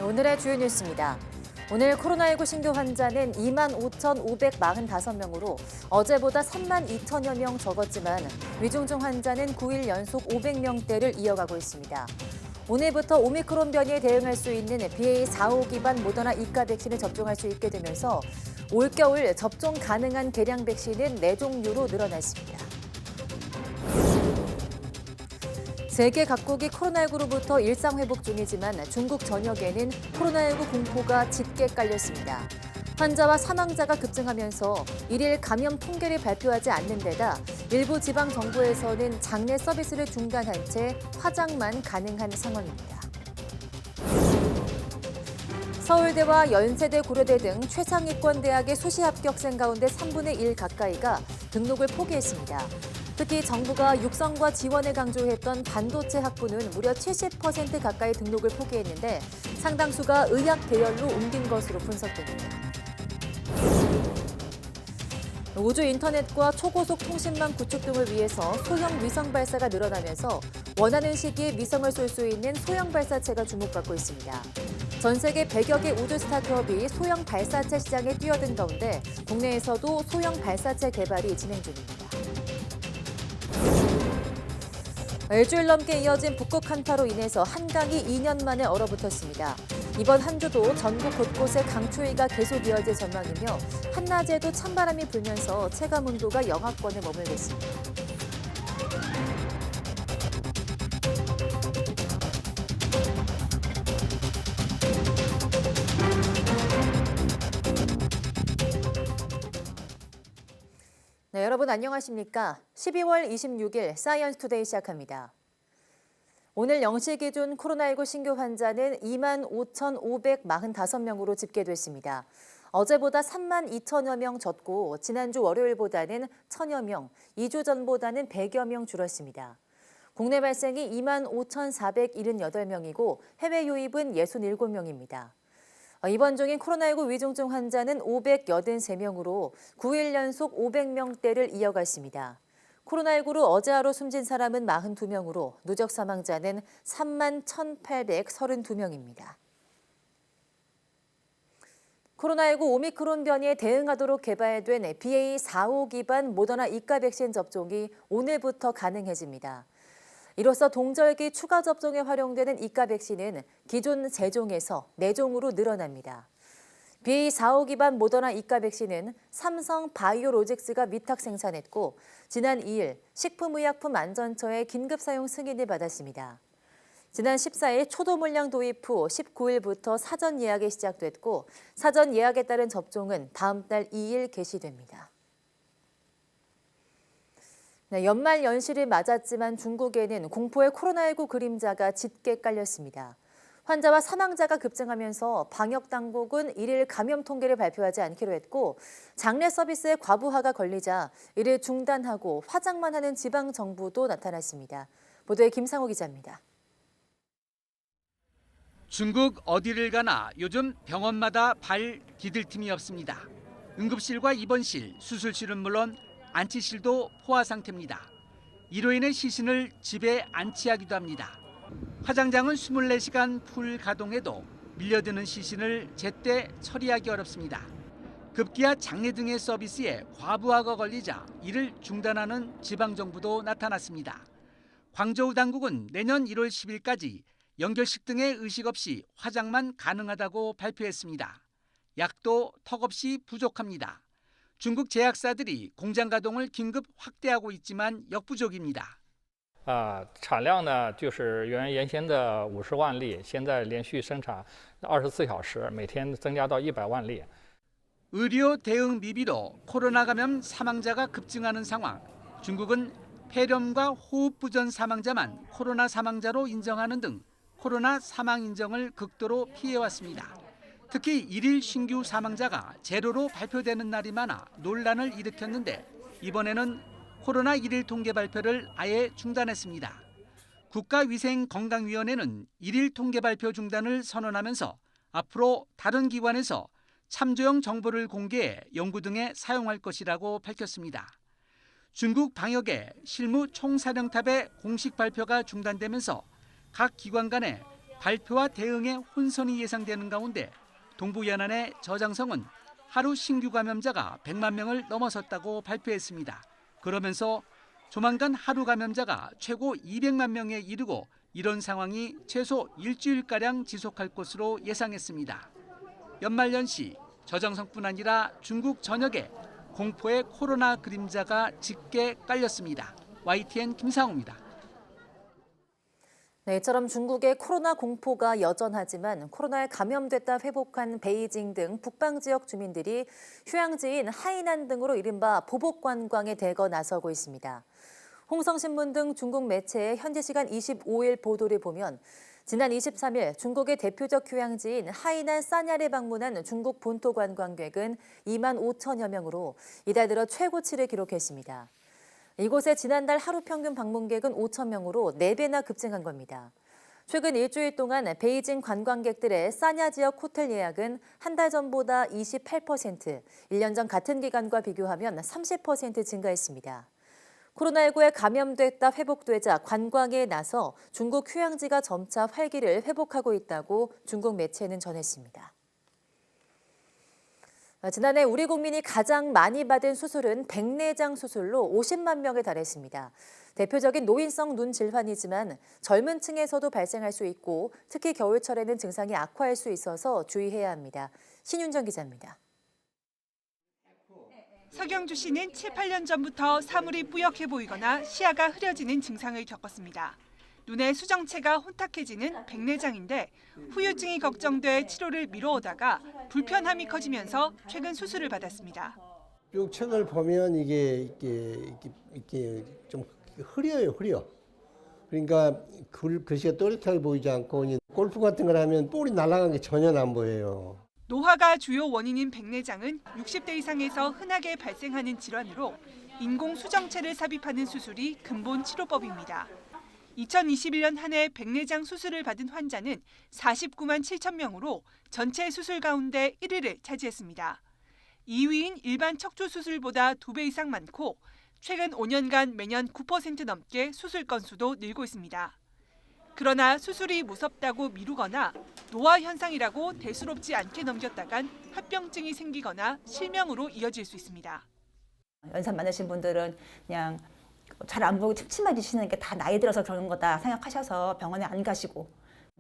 오늘의 주요 뉴스입니다. 오늘 코로나19 신규 환자는 25,545명으로 어제보다 3만 2천여 명 적었지만 위중증 환자는 9일 연속 500명대를 이어가고 있습니다. 오늘부터 오미크론 변이에 대응할 수 있는 BA.4.5 기반 모더나 이가 백신을 접종할 수 있게 되면서 올겨울 접종 가능한 개량 백신은 4종류로 늘어났습니다. 세계 각국이 코로나19로부터 일상 회복 중이지만 중국 전역에는 코로나19 공포가 짙게 깔렸습니다. 환자와 사망자가 급증하면서 일일 감염 통계를 발표하지 않는 데다 일부 지방 정부에서는 장례 서비스를 중단한 채 화장만 가능한 상황입니다. 서울대와 연세대, 고려대 등 최상위권 대학의 수시 합격생 가운데 3분의 1 가까이가 등록을 포기했습니다. 특히 정부가 육성과 지원을 강조했던 반도체 학부는 무려 70% 가까이 등록을 포기했는데 상당수가 의학 계열로 옮긴 것으로 분석됩니다. 우주 인터넷과 초고속 통신망 구축 등을 위해서 소형 위성 발사가 늘어나면서 원하는 시기에 위성을 쏠 수 있는 소형 발사체가 주목받고 있습니다. 전 세계 100여 개 우주 스타트업이 소형 발사체 시장에 뛰어든 가운데 국내에서도 소형 발사체 개발이 진행 중입니다. 일주일 넘게 이어진 북극 한파로 인해서 한강이 2년 만에 얼어붙었습니다. 이번 한 주도 전국 곳곳에 강추위가 계속 이어질 전망이며 한낮에도 찬바람이 불면서 체감 온도가 영하권에 머물겠습니다. 네, 여러분 안녕하십니까? 12월 26일 사이언스 투데이 시작합니다. 오늘 0시 기준 코로나19 신규 환자는 25,545명으로 집계됐습니다. 어제보다 3만 2천여 명 적고 지난주 월요일보다는 1천여 명, 2주 전보다는 100여 명 줄었습니다. 국내 발생이 25,478명이고 해외 유입은 67명입니다. 이번 중인 코로나19 위중증 환자는 583명으로 9일 연속 500명대를 이어갔습니다. 코로나19로 어제 하루 숨진 사람은 42명으로 누적 사망자는 3만 1,832명입니다. 코로나19 오미크론 변이에 대응하도록 개발된 BA.4.5 기반 모더나 이가 백신 접종이 오늘부터 가능해집니다. 이로써 동절기 추가 접종에 활용되는 이가 백신은 기존 3종에서 4종으로 늘어납니다. BA.4.5 기반 모더나 이가 백신은 삼성 바이오로직스가 위탁 생산했고 지난 2일 식품의약품안전처의 긴급 사용 승인을 받았습니다. 지난 14일 초도 물량 도입 후 19일부터 사전 예약이 시작됐고 사전 예약에 따른 접종은 다음 달 2일 개시됩니다. 네, 연말 연시를 맞았지만 중국에는 공포의 코로나19 그림자가 짙게 깔렸습니다. 환자와 사망자가 급증하면서 방역당국은 일일 감염 통계를 발표하지 않기로 했고 장례 서비스의 과부하가 걸리자 이를 중단하고 화장만 하는 지방정부도 나타났습니다. 보도에 김상호 기자입니다. 중국 어디를 가나 요즘 병원마다 발 디딜 틈이 없습니다. 응급실과 입원실, 수술실은 물론 안치실도 포화 상태입니다. 이로 인해 시신을 집에 안치하기도 합니다. 화장장은 24시간 풀 가동해도 밀려드는 시신을 제때 처리하기 어렵습니다. 급기야 장례 등의 서비스에 과부하가 걸리자 이를 중단하는 지방정부도 나타났습니다. 광저우 당국은 내년 1월 10일까지 연결식 등의 의식 없이 화장만 가능하다고 발표했습니다. 약도 턱없이 부족합니다. 중국 제약사들이 공장 가동을 긴급 확대하고 있지만 역부족입니다. 产量呢就是原先的50万例，现在连续生产24小时，每天增加到100万例。 의료 대응 미비로 코로나 감염 사망자가 급증하는 상황. 중국은 폐렴과 호흡부전 사망자만 코로나 사망자로 인정하는 등 코로나 사망 인정을 극도로 피해왔습니다. 특히 일일 신규 사망자가 제로로 발표되는 날이 많아 논란을 일으켰는데 이번에는 코로나 일일 통계 발표를 아예 중단했습니다. 국가위생건강위원회는 일일 통계 발표 중단을 선언하면서 앞으로 다른 기관에서 참조형 정보를 공개해 연구 등에 사용할 것이라고 밝혔습니다. 중국 방역의 실무 총사령탑의 공식 발표가 중단되면서 각 기관 간에 발표와 대응에 혼선이 예상되는 가운데 동부연안의 저장성은 하루 신규 감염자가 100만 명을 넘어섰다고 발표했습니다. 그러면서 조만간 하루 감염자가 최고 200만 명에 이르고 이런 상황이 최소 일주일가량 지속할 것으로 예상했습니다. 연말연시 저장성뿐 아니라 중국 전역에 공포의 코로나 그림자가 짙게 깔렸습니다. YTN 김상우입니다. 네, 이처럼 중국의 코로나 공포가 여전하지만 코로나에 감염됐다 회복한 베이징 등 북방 지역 주민들이 휴양지인 하이난 등으로 이른바 보복 관광에 대거 나서고 있습니다. 홍성신문 등 중국 매체의 현지 시간 25일 보도를 보면 지난 23일 중국의 대표적 휴양지인 하이난 사냐를 방문한 중국 본토 관광객은 2만 5천여 명으로 이달 들어 최고치를 기록했습니다. 이곳에 지난달 하루 평균 방문객은 5천 명으로 4배나 급증한 겁니다. 최근 일주일 동안 베이징 관광객들의 사냐 지역 호텔 예약은 한 달 전보다 28%, 1년 전 같은 기간과 비교하면 30% 증가했습니다. 코로나19에 감염됐다 회복되자 관광에 나서 중국 휴양지가 점차 활기를 회복하고 있다고 중국 매체는 전했습니다. 지난해 우리 국민이 가장 많이 받은 수술은 백내장 수술로 50만 명에 달했습니다. 대표적인 노인성 눈 질환이지만 젊은 층에서도 발생할 수 있고 특히 겨울철에는 증상이 악화할 수 있어서 주의해야 합니다. 신윤정 기자입니다. 서경주 씨는 7, 8년 전부터 사물이 뿌옇게 보이거나 시야가 흐려지는 증상을 겪었습니다. 눈의 수정체가 혼탁해지는 백내장인데 후유증이 걱정돼 치료를 미뤄오다가 불편함이 커지면서 최근 수술을 받았습니다. 쭉 책을 보면 이게 좀 흐려. 그러니까 글씨가 또렷하게 보이지 않고 골프 같은 걸 하면 볼이 날아간 게 전혀 안 보여요. 노화가 주요 원인인 백내장은 60대 이상에서 흔하게 발생하는 질환으로 인공 수정체를 삽입하는 수술이 근본 치료법입니다. 2021년 한 해 백내장 수술을 받은 환자는 49만 7천 명으로 전체 수술 가운데 1위를 차지했습니다. 2위인 일반 척추 수술보다 2배 이상 많고 최근 5년간 매년 9% 넘게 수술 건수도 늘고 있습니다. 그러나 수술이 무섭다고 미루거나 노화 현상이라고 대수롭지 않게 넘겼다간 합병증이 생기거나 실명으로 이어질 수 있습니다. 연세 많으신 분들은 그냥 잘 안 보이고 침침해지시는 게 다 나이 들어서 그런 거다 생각하셔서 병원에 안 가시고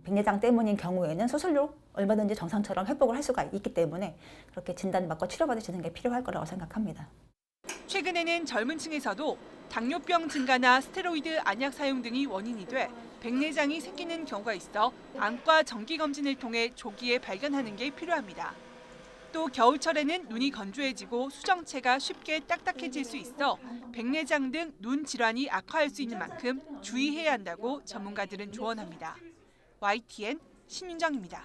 백내장 때문인 경우에는 수술로 얼마든지 정상처럼 회복을 할 수가 있기 때문에 그렇게 진단받고 치료받으시는 게 필요할 거라고 생각합니다. 최근에는 젊은 층에서도 당뇨병 증가나 스테로이드 안약 사용 등이 원인이 돼 백내장이 생기는 경우가 있어 안과 정기검진을 통해 조기에 발견하는 게 필요합니다. 또 겨울철에는 눈이 건조해지고 수정체가 쉽게 딱딱해질 수 있어 백내장 등 눈 질환이 악화할 수 있는 만큼 주의해야 한다고 전문가들은 조언합니다. YTN 신윤정입니다.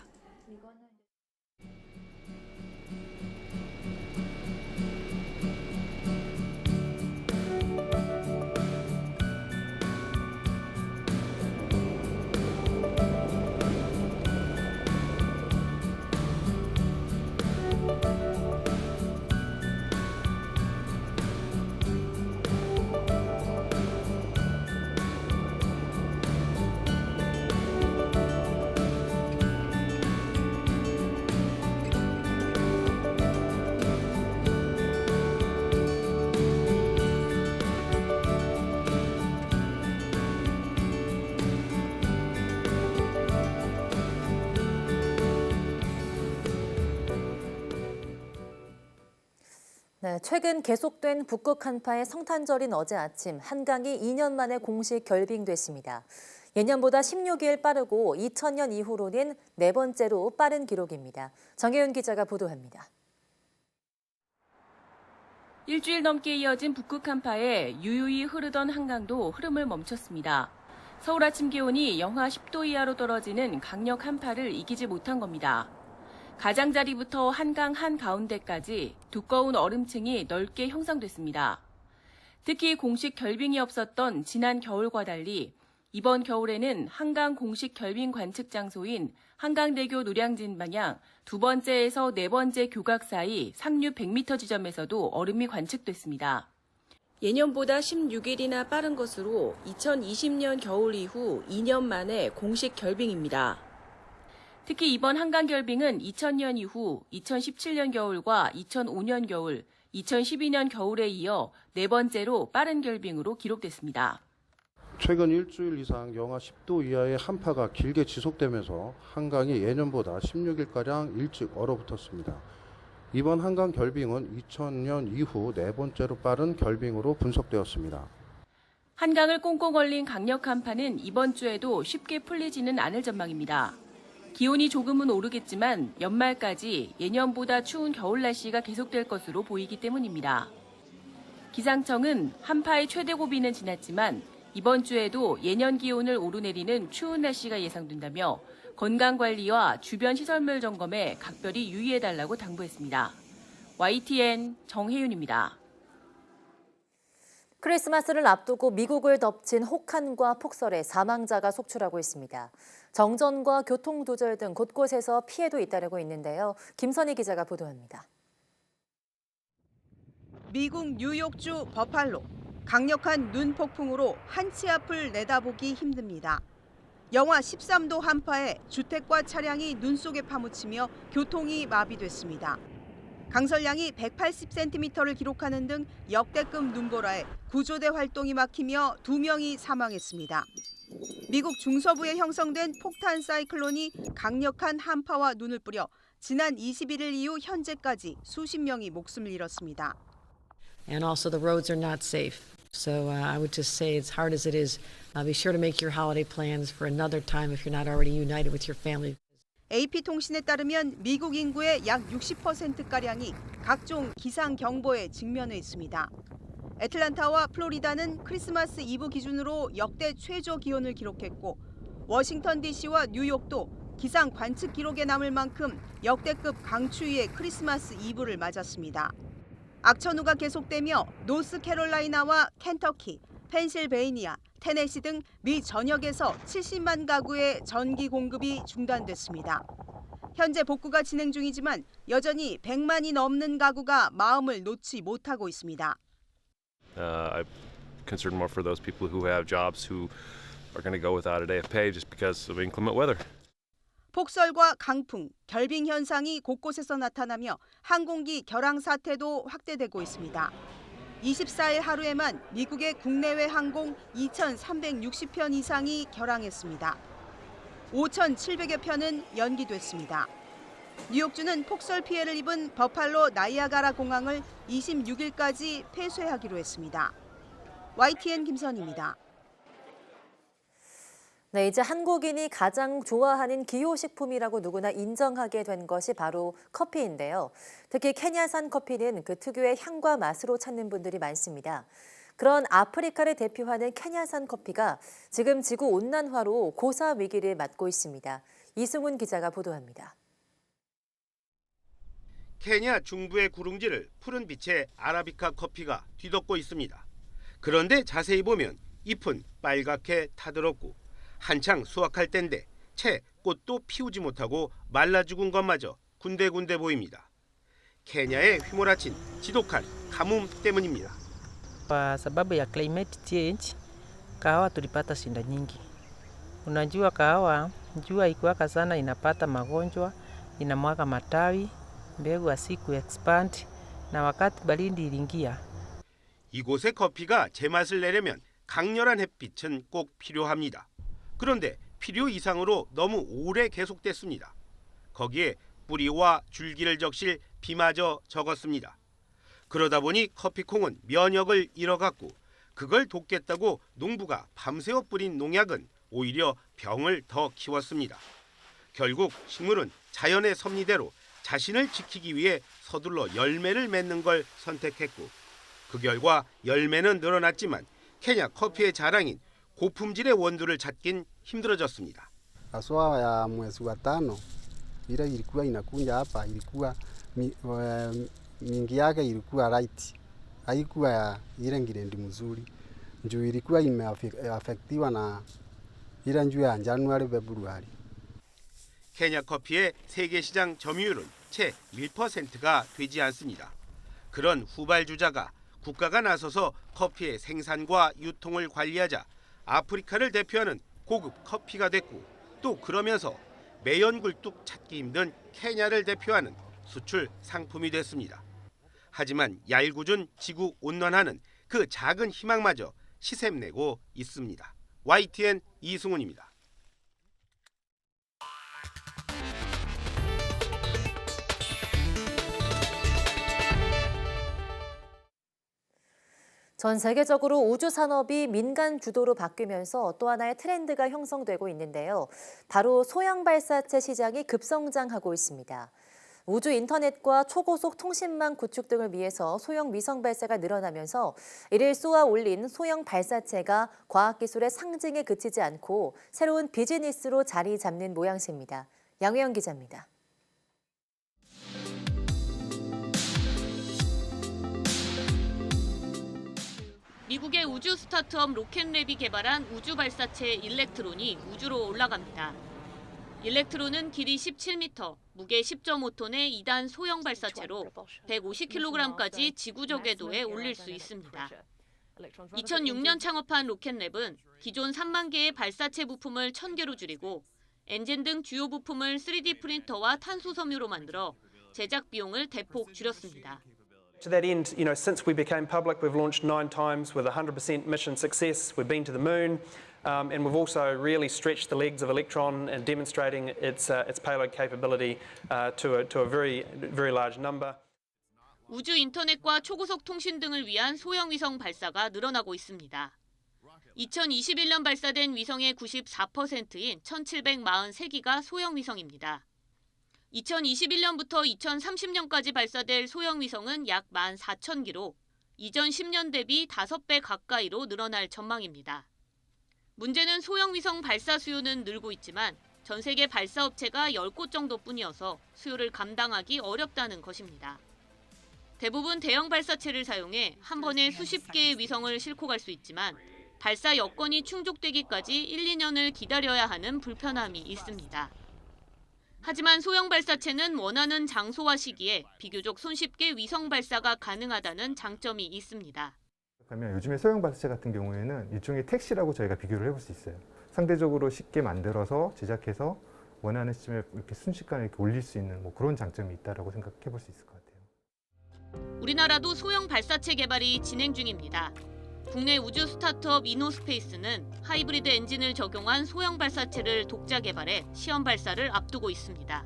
네, 최근 계속된 북극 한파의 성탄절인 어제 아침 한강이 2년 만에 공식 결빙됐습니다. 예년보다 16일 빠르고 2000년 이후로는 4번째로 빠른 기록입니다. 정혜윤 기자가 보도합니다. 일주일 넘게 이어진 북극 한파에 유유히 흐르던 한강도 흐름을 멈췄습니다. 서울 아침 기온이 영하 10도 이하로 떨어지는 강력 한파를 이기지 못한 겁니다. 가장자리부터 한강 한가운데까지 두꺼운 얼음층이 넓게 형성됐습니다. 특히 공식 결빙이 없었던 지난 겨울과 달리 이번 겨울에는 한강 공식 결빙 관측 장소인 한강대교 노량진 방향 2번째에서 4번째 교각 사이 상류 100m 지점에서도 얼음이 관측됐습니다. 예년보다 16일이나 빠른 것으로 2020년 겨울 이후 2년 만에 공식 결빙입니다. 특히 이번 한강 결빙은 2000년 이후 2017년 겨울과 2005년 겨울, 2012년 겨울에 이어 네 번째로 빠른 결빙으로 기록됐습니다. 최근 일주일 이상 영하 10도 이하의 한파가 길게 지속되면서 한강이 예년보다 16일가량 일찍 얼어붙었습니다. 이번 한강 결빙은 2000년 이후 네 번째로 빠른 결빙으로 분석되었습니다. 한강을 꽁꽁 얼린 강력 한파는 이번 주에도 쉽게 풀리지는 않을 전망입니다. 기온이 조금은 오르겠지만 연말까지 예년보다 추운 겨울 날씨가 계속될 것으로 보이기 때문입니다. 기상청은 한파의 최대 고비는 지났지만 이번 주에도 예년 기온을 오르내리는 추운 날씨가 예상된다며 건강관리와 주변 시설물 점검에 각별히 유의해달라고 당부했습니다. YTN 정혜윤입니다. 크리스마스를 앞두고 미국을 덮친 혹한과 폭설에 사망자가 속출하고 있습니다. 정전과 교통두절 등 곳곳에서 피해도 잇따르고 있는데요. 김선희 기자가 보도합니다. 미국 뉴욕주 버팔로. 강력한 눈 폭풍으로 한치 앞을 내다보기 힘듭니다. 영하 13도 한파에 주택과 차량이 눈 속에 파묻히며 교통이 마비됐습니다. 강설량이 180cm를 기록하는 등 역대급 눈보라에 구조대 활동이 막히며 2명이 사망했습니다. 미국 중서부에 형성된 폭탄 사이클론이 강력한 한파와 눈을 뿌려 지난 21일 이후 현재까지 수십 명이 목숨을 잃었습니다. And also the roads are not safe. So I would just say, as hard as it is, be sure to make your holiday plans for another time if you're not already united with your family. AP통신에 따르면 미국 인구의 약 60%가량이 각종 기상경보에 직면해 있습니다. 애틀란타와 플로리다는 크리스마스 이브 기준으로 역대 최저 기온을 기록했고 워싱턴 DC와 뉴욕도 기상 관측 기록에 남을 만큼 역대급 강추위의 크리스마스 이브를 맞았습니다. 악천후가 계속되며 노스캐롤라이나와 켄터키, 펜실베이니아, 테네시 등 미 전역에서 70만 가구의 전기 공급이 중단됐습니다. 현재 복구가 진행 중이지만 여전히 100만이 넘는 가구가 마음을 놓지 못하고 있습니다. I'm concerned more for those people who have jobs who are going to go without a day of pay just because of inclement weather. 폭설과 강풍, 결빙 현상이 곳곳에서 나타나며 항공기 결항 사태도 확대되고 있습니다. 24일 하루에만 미국의 국내외 항공 2,360편 이상이 결항했습니다. 5,700여 편은 연기됐습니다. 뉴욕주는 폭설 피해를 입은 버팔로 나이아가라 공항을 26일까지 폐쇄하기로 했습니다. YTN 김선희입니다. 네, 이제 한국인이 가장 좋아하는 기호식품이라고 누구나 인정하게 된 것이 바로 커피인데요. 특히 케냐산 커피는 그 특유의 향과 맛으로 찾는 분들이 많습니다. 그런 아프리카를 대표하는 케냐산 커피가 지금 지구 온난화로 고사 위기를 맞고 있습니다. 이승훈 기자가 보도합니다. 케냐 중부의 구릉지를 푸른 빛의 아라비카 커피가 뒤덮고 있습니다. 그런데 자세히 보면 잎은 빨갛게 타들었고 한창 수확할 때인데 채 꽃도 피우지 못하고 말라 죽은 것마저 군데군데 보입니다. 케냐에 휘몰아친 지독한 가뭄 때문입니다. Kwa sababu ya climate change, kahawa tulipata shida nyingi. Unajua kahawa, jua ikiwaka sana inapata magonjwa, inamwaga matawi, mbegu hasiku expand, na wakati baridi iliingia. 이곳의 커피가 제맛을 내려면 강렬한 햇빛은 꼭 필요합니다. 그런데 필요 이상으로 너무 오래 계속됐습니다. 거기에 뿌리와 줄기를 적실 비마저 적었습니다. 그러다 보니 커피콩은 면역을 잃어갔고 그걸 돕겠다고 농부가 밤새워 뿌린 농약은 오히려 병을 더 키웠습니다. 결국 식물은 자연의 섭리대로 자신을 지키기 위해 서둘러 열매를 맺는 걸 선택했고 그 결과 열매는 늘어났지만 케냐 커피의 자랑인 고품질의 원두를 찾긴 힘들어졌습니다. Haswa ya mwezi wa tano ile ilikuwa inakuja hapa ilikuwa mingi yake ilikuwa light, haikuwa ile ngirendi mzuri juu ilikuwa imeafektiwa na ile njua ya Januari Februari. 케냐 커피의 세계 시장 점유율은 채 1%가 되지 않습니다. 그런 후발주자가 국가가 나서서 커피의 생산과 유통을 관리하자 아프리카를 대표하는 고급 커피가 됐고 또 그러면서 매연 굴뚝 찾기 힘든 케냐를 대표하는 수출 상품이 됐습니다. 하지만 얄궂은 지구 온난화는 그 작은 희망마저 시샘내고 있습니다. YTN 이승훈입니다. 전 세계적으로 우주 산업이 민간 주도로 바뀌면서 또 하나의 트렌드가 형성되고 있는데요. 바로 소형 발사체 시장이 급성장하고 있습니다. 우주 인터넷과 초고속 통신망 구축 등을 위해서 소형 위성 발사가 늘어나면서 이를 쏘아 올린 소형 발사체가 과학기술의 상징에 그치지 않고 새로운 비즈니스로 자리 잡는 모양새입니다. 양혜영 기자입니다. 미국의 우주 스타트업 로켓랩이 개발한 우주 발사체 일렉트론이 우주로 올라갑니다. 일렉트론은 길이 17m, 무게 10.5톤의 2단 소형 발사체로 150kg까지 지구적 궤도에 올릴 수 있습니다. 2006년 창업한 로켓랩은 기존 3만 개의 발사체 부품을 1,000개로 줄이고 엔진 등 주요 부품을 3D 프린터와 탄소 섬유로 만들어 제작 비용을 대폭 줄였습니다. To that end, since we became public, we've launched 9 times with 100% mission success. We've been to the moon, and we've also really stretched the legs of Electron and demonstrating its payload capability to a very, very large number. 우주 인터넷과 초고속 통신 등을 위한 소형 위성 발사가 늘어나고 있습니다. 2021년 발사된 위성의 94%인 1,743기가 소형 위성입니다. 2021년부터 2030년까지 발사될 소형 위성은 약 14,000기로 이전 10년 대비 5배 가까이로 늘어날 전망입니다. 문제는 소형 위성 발사 수요는 늘고 있지만 전 세계 발사 업체가 10곳 정도뿐이어서 수요를 감당하기 어렵다는 것입니다. 대부분 대형 발사체를 사용해 한 번에 수십 개의 위성을 싣고 갈 수 있지만 발사 여건이 충족되기까지 1, 2년을 기다려야 하는 불편함이 있습니다. 하지만 소형 발사체는 원하는 장소와 시기에 비교적 손쉽게 위성 발사가 가능하다는 장점이 있습니다. 그러면 요즘에 소형 발사체 같은 경우에는 일종의 택시라고 저희가 비교를 해볼 수 있어요. 상대적으로 쉽게 만들어서 제작해서 원하는 시점에 이렇게 순식간에 이렇게 올릴 수 있는 그런 장점이 있다라고 생각해 볼 수 있을 것 같아요. 우리나라도 소형 발사체 개발이 진행 중입니다. 국내 우주 스타트업 이노스페이스는 하이브리드 엔진을 적용한 소형 발사체를 독자 개발해 시험 발사를 앞두고 있습니다.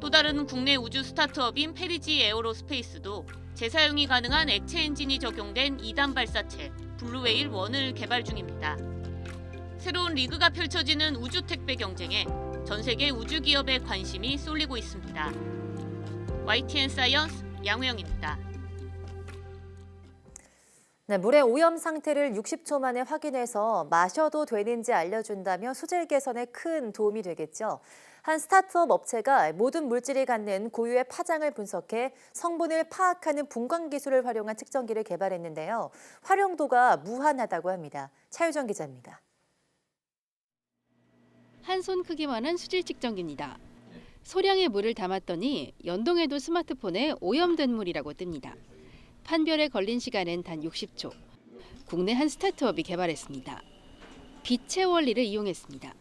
또 다른 국내 우주 스타트업인 페리지 에어로스페이스도 재사용이 가능한 액체 엔진이 적용된 2단 발사체 블루웨일 1을 개발 중입니다. 새로운 리그가 펼쳐지는 우주 택배 경쟁에 전 세계 우주 기업의 관심이 쏠리고 있습니다. YTN 사이언스 양우영입니다. 네, 물의 오염 상태를 60초 만에 확인해서 마셔도 되는지 알려준다며 수질 개선에 큰 도움이 되겠죠. 한 스타트업 업체가 모든 물질이 갖는 고유의 파장을 분석해 성분을 파악하는 분광 기술을 활용한 측정기를 개발했는데요. 활용도가 무한하다고 합니다. 차유정 기자입니다. 한 손 크기만한 수질 측정기입니다. 소량의 물을 담았더니 연동해도 스마트폰에 오염된 물이라고 뜹니다. 판별에 걸린 시간은 단 60초. 국내 한 스타트업이 개발했습니다. 빛의 원리를 이용했습니다.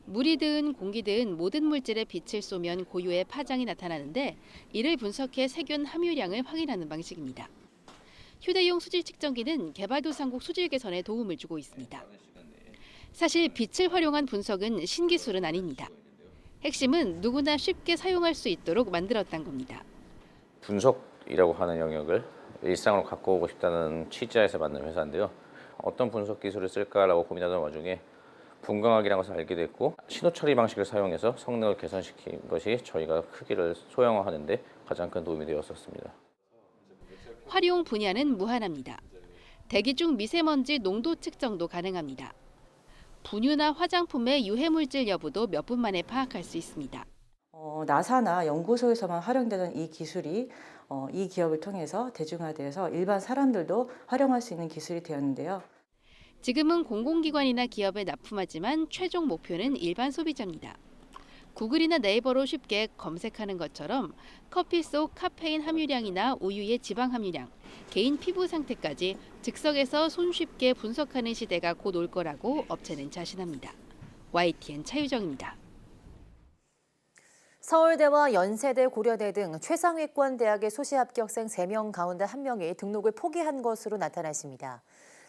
물이든 공기든 모든 물질에 빛을 쏘면 고유의 파장이 나타나는데 이를 분석해 세균 함유량을 확인하는 방식입니다. 휴대용 수질 측정기는 개발도상국 수질 개선에 도움을 주고 있습니다. 사실 빛을 활용한 분석은 신기술은 아닙니다. 핵심은 누구나 쉽게 사용할 수 있도록 만들었다는 겁니다. 분석이라고 하는 영역을 일상으로 갖고 오고 싶다는 취지에서 만든 회사인데요. 어떤 분석 기술을 쓸까라고 고민하던 와중에 분광학이라는 것을 알게 됐고 신호 처리 방식을 사용해서 성능을 개선시킨 것이 저희가 크기를 소형화하는 데 가장 큰 도움이 되었었습니다. 활용 분야는 무한합니다. 대기 중 미세먼지 농도 측정도 가능합니다. 분유나 화장품의 유해물질 여부도 몇 분 만에 파악할 수 있습니다. 나사나 연구소에서만 활용되는 이 기술이 이 기업을 통해서 대중화돼서 일반 사람들도 활용할 수 있는 기술이 되었는데요. 지금은 공공기관이나 기업에 납품하지만 최종 목표는 일반 소비자입니다. 구글이나 네이버로 쉽게 검색하는 것처럼 커피 속 카페인 함유량이나 우유의 지방 함유량, 개인 피부 상태까지 즉석에서 손쉽게 분석하는 시대가 곧 올 거라고 업체는 자신합니다. YTN 차유정입니다. 서울대와 연세대, 고려대 등 최상위권 대학의 수시 합격생 3명 가운데 1명이 등록을 포기한 것으로 나타났습니다.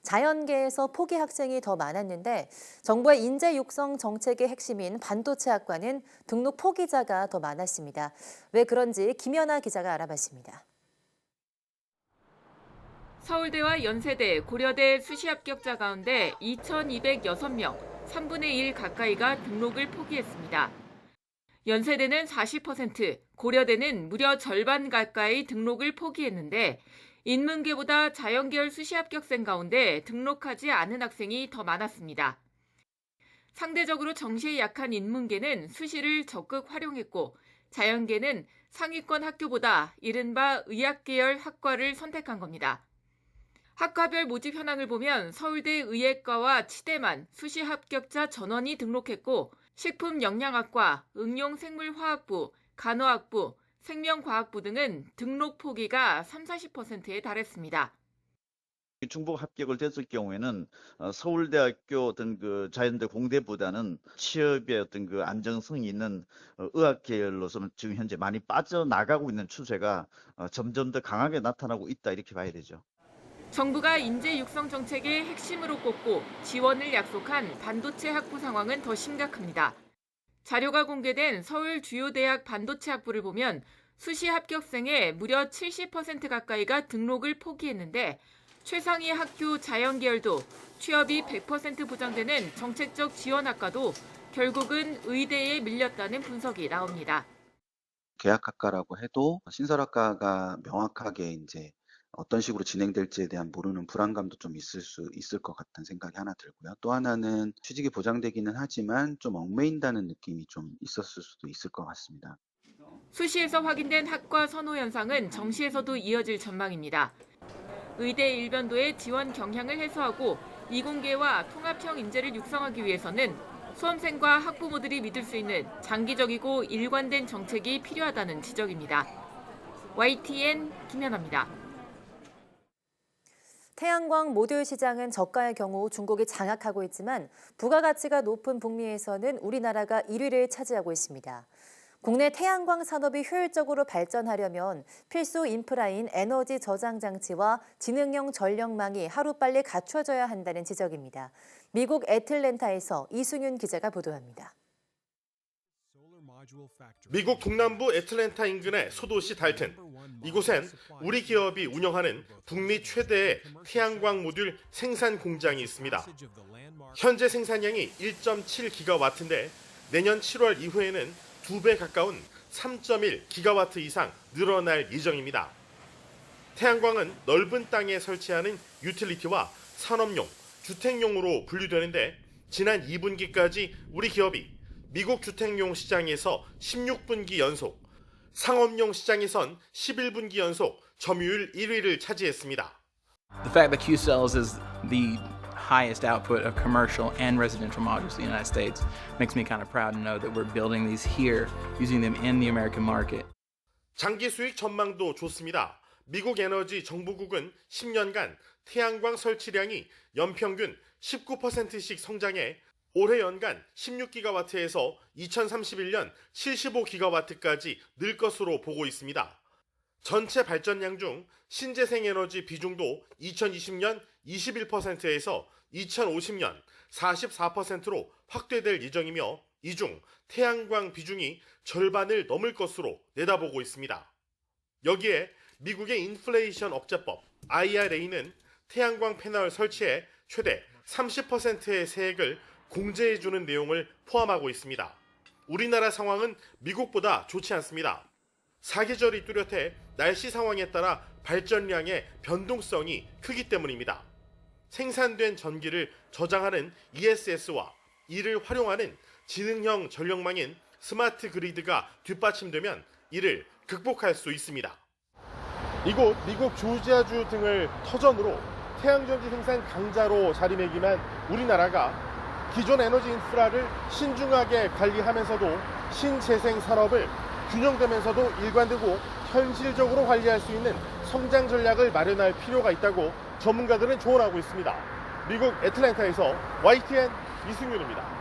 자연계에서 포기 학생이 더 많았는데 정부의 인재 육성 정책의 핵심인 반도체학과는 등록 포기자가 더 많았습니다. 왜 그런지 김연아 기자가 알아봤습니다. 서울대와 연세대, 고려대 수시 합격자 가운데 2,206명, 3분의 1 가까이가 등록을 포기했습니다. 연세대는 40%, 고려대는 무려 절반 가까이 등록을 포기했는데 인문계보다 자연계열 수시 합격생 가운데 등록하지 않은 학생이 더 많았습니다. 상대적으로 정시에 약한 인문계는 수시를 적극 활용했고 자연계는 상위권 학교보다 이른바 의학계열 학과를 선택한 겁니다. 학과별 모집 현황을 보면 서울대 의예과와 치대만 수시 합격자 전원이 등록했고 식품영양학과, 응용생물화학부, 간호학부, 생명과학부 등은 등록 포기가 30-40%에 달했습니다. 중복 합격을 됐을 경우에는 서울대학교 어떤 그 자연대 공대보다는 취업의 어떤 그 안정성이 있는 의학 계열로서 지금 현재 많이 빠져나가고 있는 추세가 점점 더 강하게 나타나고 있다 이렇게 봐야 되죠. 정부가 인재 육성 정책의 핵심으로 꼽고 지원을 약속한 반도체 학부 상황은 더 심각합니다. 자료가 공개된 서울 주요 대학 반도체 학부를 보면 수시 합격생의 무려 70% 가까이가 등록을 포기했는데 최상위 학교 자연계열도 취업이 100% 보장되는 정책적 지원학과도 결국은 의대에 밀렸다는 분석이 나옵니다. 계약학과라고 해도 신설학과가 명확하게 이제 어떤 식으로 진행될지에 대한 모르는 불안감도 좀 있을 것 같다는 생각이 하나 들고요. 또 하나는 취직이 보장되기는 하지만 좀 얽매인다는 느낌이 좀 있었을 수도 있을 것 같습니다. 수시에서 확인된 학과 선호 현상은 정시에서도 이어질 전망입니다. 의대 일변도의 지원 경향을 해소하고 이공계와 통합형 인재를 육성하기 위해서는 수험생과 학부모들이 믿을 수 있는 장기적이고 일관된 정책이 필요하다는 지적입니다. YTN 김연아입니다. 태양광 모듈 시장은 저가의 경우 중국이 장악하고 있지만 부가가치가 높은 북미에서는 우리나라가 1위를 차지하고 있습니다. 국내 태양광 산업이 효율적으로 발전하려면 필수 인프라인 에너지 저장 장치와 지능형 전력망이 하루빨리 갖춰져야 한다는 지적입니다. 미국 애틀랜타에서 이승윤 기자가 보도합니다. 미국 동남부 애틀랜타 인근의 소도시 달튼. 이곳엔 우리 기업이 운영하는 북미 최대의 태양광 모듈 생산 공장이 있습니다. 현재 생산량이 1.7기가와트인데 내년 7월 이후에는 2배 가까운 3.1기가와트 이상 늘어날 예정입니다. 태양광은 넓은 땅에 설치하는 유틸리티와 산업용, 주택용으로 분류되는데 지난 2분기까지 우리 기업이 미국 주택용 시장에서 16분기 연속, 상업용 시장에선 11분기 연속 점유율 1위를 차지했습니다. The fact that Qcells is the highest output of commercial and residential modules in the United States makes me kind of proud to know that we're building these here, using them in the American market. 장기 수익 전망도 좋습니다. 미국 에너지 정부국은 10년간 태양광 설치량이 연평균 19%씩 성장해 올해 연간 16기가와트에서 2031년 75기가와트까지 늘 것으로 보고 있습니다. 전체 발전량 중 신재생 에너지 비중도 2020년 21%에서 2050년 44%로 확대될 예정이며 이 중 태양광 비중이 절반을 넘을 것으로 내다보고 있습니다. 여기에 미국의 인플레이션 억제법 IRA는 태양광 패널 설치에 최대 30%의 세액을 공제해주는 내용을 포함하고 있습니다. 우리나라 상황은 미국보다 좋지 않습니다. 사계절이 뚜렷해 날씨 상황에 따라 발전량의 변동성이 크기 때문입니다. 생산된 전기를 저장하는 ESS와 이를 활용하는 지능형 전력망인 스마트 그리드가 뒷받침되면 이를 극복할 수 있습니다. 이곳 미국 조지아주 등을 터전으로 태양전지 생산 강자로 자리매김한 우리나라가 기존 에너지 인프라를 신중하게 관리하면서도 신재생 산업을 균형되면서도 일관되고 현실적으로 관리할 수 있는 성장 전략을 마련할 필요가 있다고 전문가들은 조언하고 있습니다. 미국 애틀랜타에서 YTN 이승윤입니다.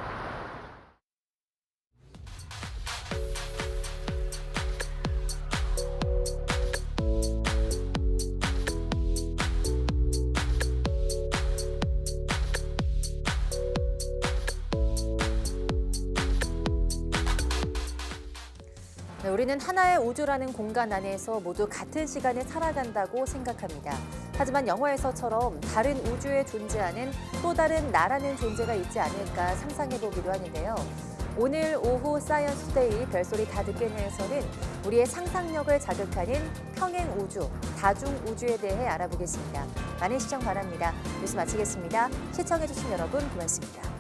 네, 우리는 하나의 우주라는 공간 안에서 모두 같은 시간을 살아간다고 생각합니다. 하지만 영화에서처럼 다른 우주에 존재하는 또 다른 나라는 존재가 있지 않을까 상상해보기도 하는데요. 오늘 오후 사이언스 투데이 별소리 다 듣겠네에서는 우리의 상상력을 자극하는 평행 우주, 다중 우주에 대해 알아보겠습니다. 많은 시청 바랍니다. 뉴스 마치겠습니다. 시청해주신 여러분 고맙습니다.